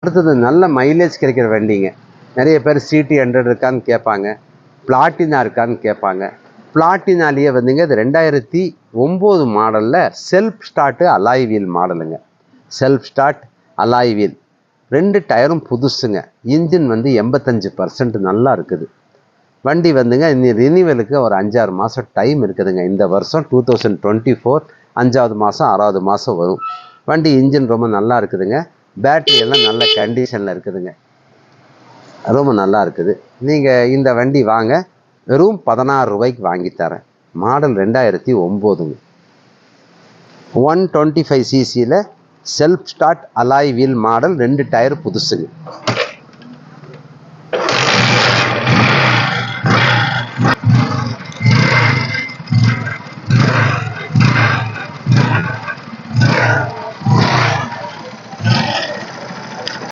அடுத்தது நல்ல மைலேஜ் கிடைக்கிற வண்டிங்க. நிறைய பேர் CT100 இருக்கான்னு கேட்பாங்க, பிளாட்டினா இருக்கான்னு கேட்பாங்க. பிளாட்டினாலேயே வந்துங்க இது 2009 மாடலில் செல்ஃப் ஸ்டார்ட்டு அலாய் வீல் மாடலுங்க. செல்ஃப் ஸ்டார்ட் அலாய் வீல், 2 டயரும் புதுசுங்க. இன்ஜின் வந்து 85% நல்லா இருக்குது. வண்டி வந்துங்க இனி ரினிவலுக்கு ஒரு 5-6 மாதம் டைம் இருக்குதுங்க. இந்த வருஷம் 2024 5வது மாதம் 6வது மாதம் வரும். வண்டி இன்ஜின் ரொம்ப நல்லா இருக்குதுங்க. பேட்டரி எல்லாம் நல்ல கண்டிஷனில் இருக்குதுங்க. ரொம்ப நல்லா இருக்குது. நீங்கள் இந்த வண்டி வாங்க, வெறும் 16 ரூபாய்க்கு வாங்கித்தரேன். மாடல் 2009ங்க. 125cc self start alloy wheel model, 2 tyre புதுசுங்க.